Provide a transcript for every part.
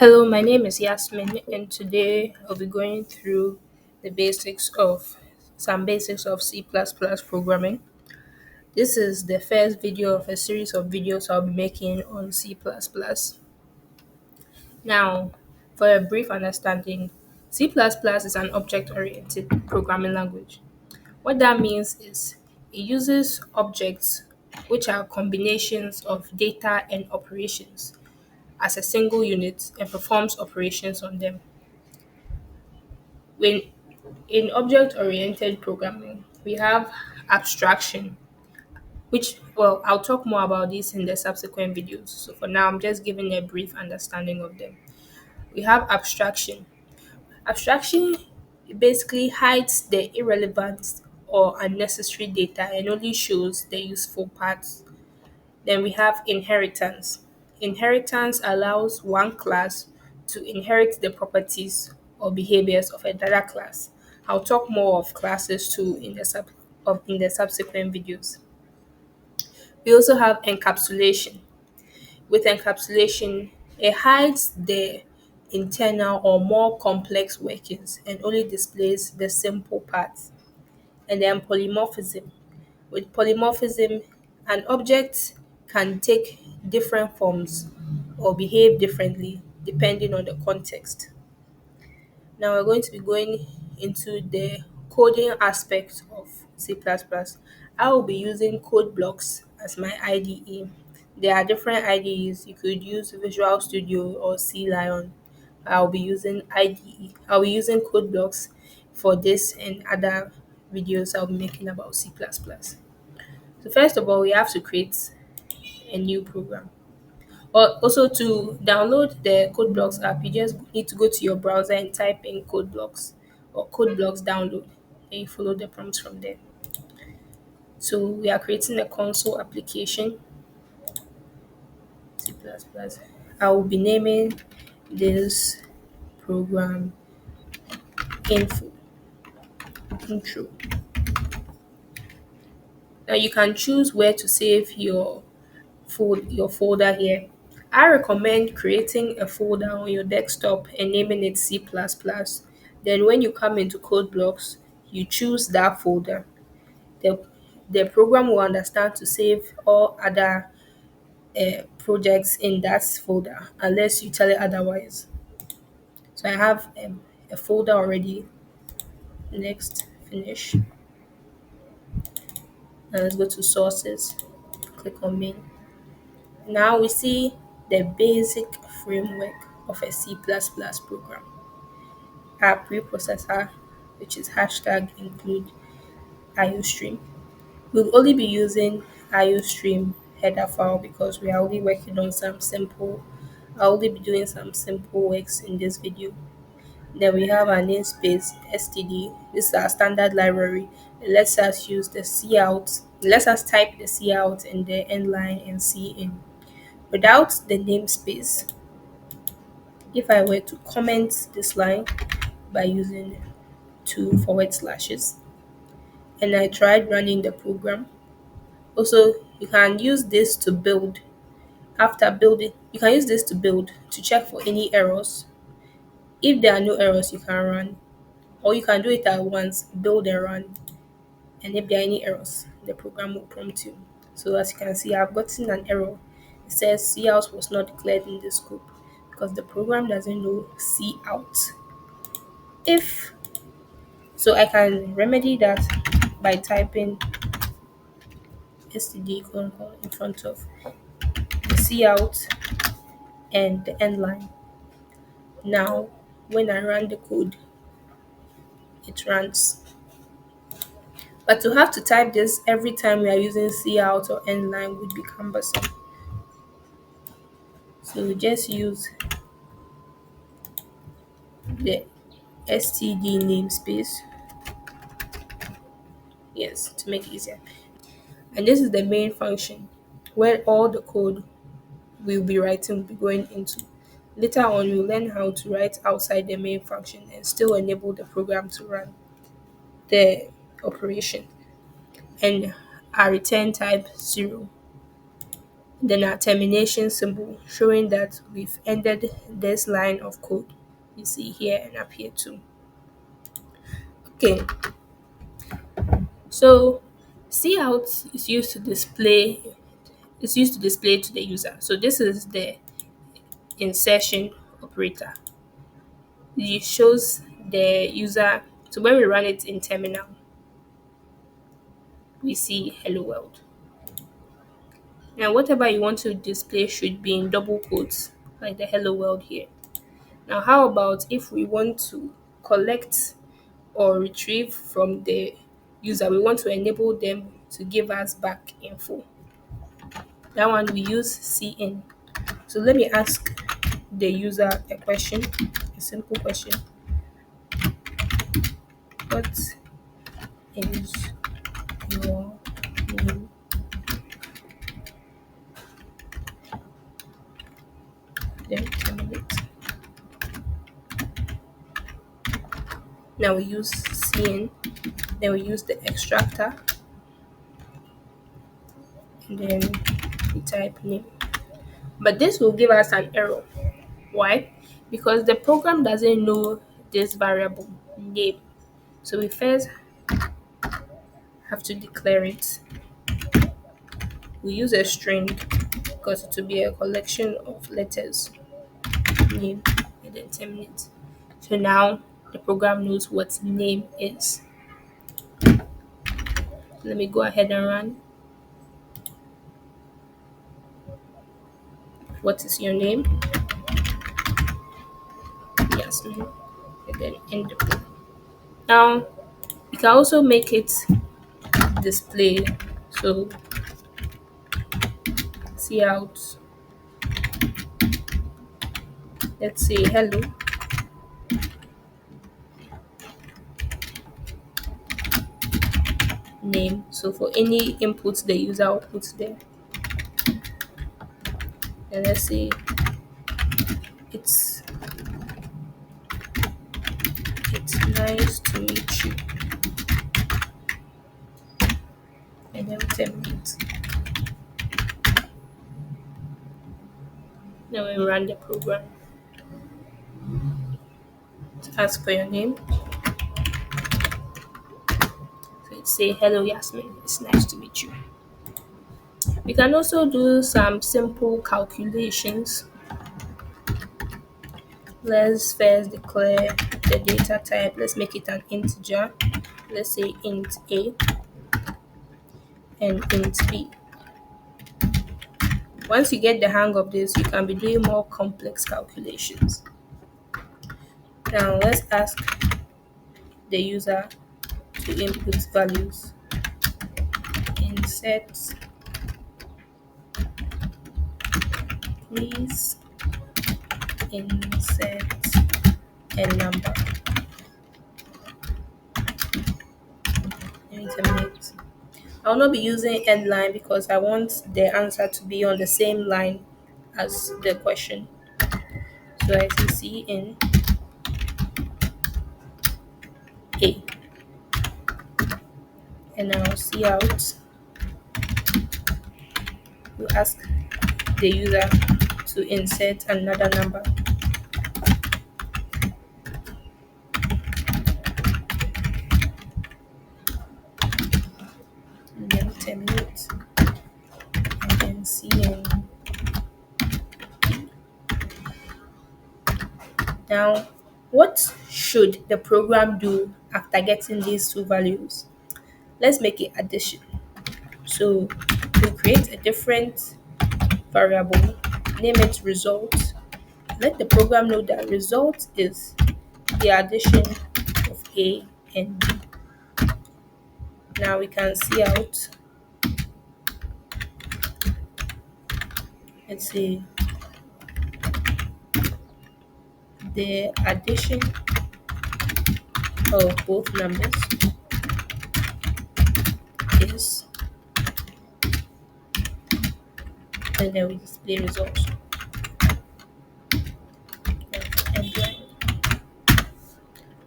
Hello, my name is Yasmin, and today I'll be going through some basics of C++ programming. This is the first video of a series of videos I'll be making on C++. Now, for a brief understanding, C++ is an object-oriented programming language. What that means is it uses objects, which are combinations of data and operations, as a single unit and performs operations on them. When in object-oriented programming, we have abstraction, I'll talk more about this in the subsequent videos. So for now, I'm just giving a brief understanding of them. We have abstraction. Abstraction basically hides the irrelevant or unnecessary data and only shows the useful parts. Then we have inheritance. Inheritance allows one class to inherit the properties or behaviors of another class. I'll talk more of classes too in the subsequent videos. We also have encapsulation. With encapsulation, it hides the internal or more complex workings and only displays the simple parts. And then polymorphism. With polymorphism, an object can take different forms or behave differently depending on the context. Now we're going to be going into the coding aspect of C++. I will be using code blocks as my IDE. There are different IDEs. You could use Visual Studio or C Lion. I'll be using IDE. I'll be using code blocks for this and other videos I'll be making about C++. So first of all, we have to create a new program. Or also to download the CodeBlocks app, you just need to go to your browser and type in CodeBlocks or CodeBlocks download, and you follow the prompts from there. So we are creating a console application, C++. I will be naming this program info intro. Now you can choose where to save your folder here. I recommend creating a folder on your desktop and naming it C++. Then when you come into code blocks, you choose that folder. The, the program will understand to save all other projects in that folder unless you tell it otherwise. So I have a folder already. Next, finish. Now let's go to sources. Click on main. Now we see the basic framework of a C++ program. Our preprocessor, which is hashtag include IOStream. We'll only be using IOStream header file because we are only working on I'll only be doing some simple works in this video. Then we have our namespace std. This is our standard library. It lets us use the cout. It lets us type the cout in the end line and cin. Without the namespace, if I were to comment this line by using two forward slashes and I tried running the program, also you can use this to build. After building, you can use this to build to check for any errors. If there are no errors, you can run, or you can do it at once, build and run. And if there are any errors, the program will prompt you. So as you can see, I've gotten an error. It says cout was not declared in the scope because the program doesn't know cout. If so, I can remedy that by typing std colon in front of the cout and the end line. Now, when I run the code, it runs. But to have to type this every time we are using cout or end line would be cumbersome. So we just use the std namespace, yes, to make it easier. And this is the main function where all the code we'll be writing will be going into. Later on, we'll learn how to write outside the main function and still enable the program to run the operation. And our return type 0. Then our termination symbol showing that we've ended this line of code. You see here and up here too. Okay, so cout is used to display to the user. So this is the insertion operator. It shows the user. So when we run it in terminal, we see hello world. Now whatever you want to display should be in double quotes, like the hello world here. Now how about if we want to collect or retrieve from the user, we want to enable them to give us back info. That one we use cin. So let me ask the user a question, a simple question. What is your name? Then terminate. Now we use cin, then we use the extractor, and then we type name. But this will give us an error. Why? Because the program doesn't know this variable name. So we first have to declare it. We use a string because it will be a collection of letters, name, and then terminate. So now the program knows what name is. Let me go ahead and run. What is your name? Yasmin. And then end the program. Now you can also make it display. So cout. Let's say hello. Name. So for any inputs the user will put there. And let's say it's nice to meet you. And then 10 minutes. Then we run the program. To ask for your name. So it say hello Yasmin. It's nice to meet you. We can also do some simple calculations. Let's first declare the data type. Let's make it an integer. Let's say int a and int b. Once you get the hang of this, you can be doing more complex calculations. Now let's ask the user to input values. Insert, please insert a number. Terminate. I will not be using end line because I want the answer to be on the same line as the question. So I see cin a, and now cout. We ask the user to insert another number. And then terminate. And then cin. Now, what should the program do after getting these two values? Let's make it addition. So we create a different variable, name it result. Let the program know that result is the addition of A and B. Now we can cout. Let's say the addition of both numbers is, and then we display results. And then,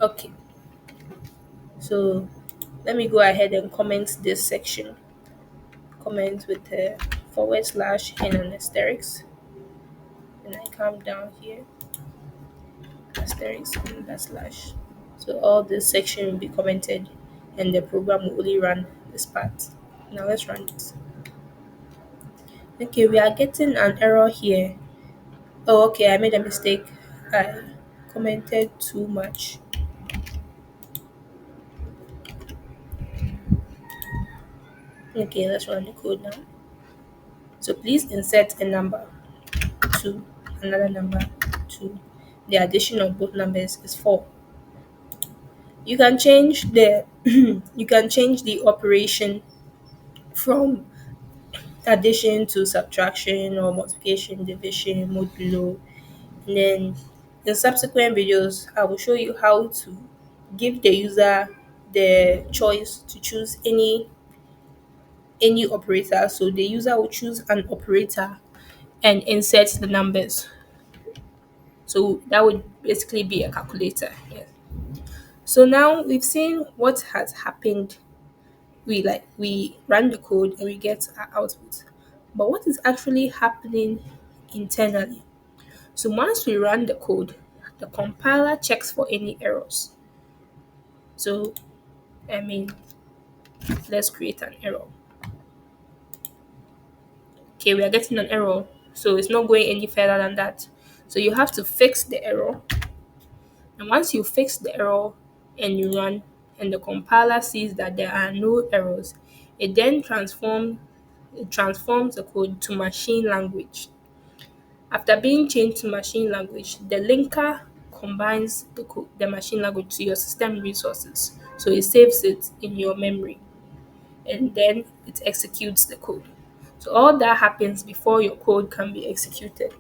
okay, so let me go ahead and comment this section. Comment with forward slash and an asterisk. And I come down here, asterisk and backslash. So all this section will be commented and the program will only run this part. Now let's run it. Okay, we are getting an error here. Oh, okay, I made a mistake. I commented too much. Okay, let's run the code now. So please insert a number 2, another number 2. The addition of both numbers is 4. You can change the you can change the operation from addition to subtraction or multiplication, division, modulo. And then in subsequent videos, I will show you how to give the user the choice to choose any operator. So the user will choose an operator and insert the numbers. So that would basically be a calculator. Yes. So now we've seen what has happened. We run the code and we get our output. But what is actually happening internally? So once we run the code, the compiler checks for any errors. So I mean, let's create an error. Okay, we are getting an error. So it's not going any further than that. So you have to fix the error. And once you fix the error and you run, and the compiler sees that there are no errors, it then transforms the code to machine language. After being changed to machine language, the linker combines the machine language to your system resources. So it saves it in your memory and then it executes the code. So all that happens before your code can be executed.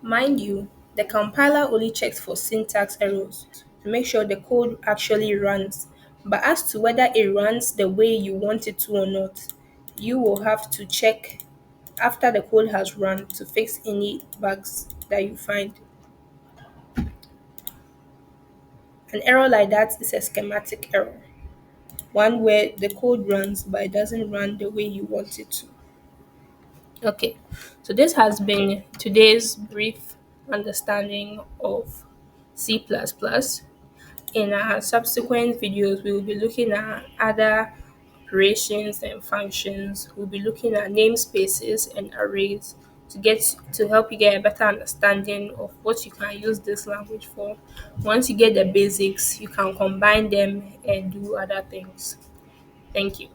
Mind you, the compiler only checks for syntax errors to make sure the code actually runs. But as to whether it runs the way you want it to or not, you will have to check after the code has run to fix any bugs that you find. An error like that is a schematic error, one where the code runs but it doesn't run the way you want it to. Okay, so this has been today's brief understanding of C++. In our subsequent videos, we will be looking at other operations and functions. We'll be looking at namespaces and arrays to help you get a better understanding of what you can use this language for. Once you get the basics, you can combine them and do other things. Thank you.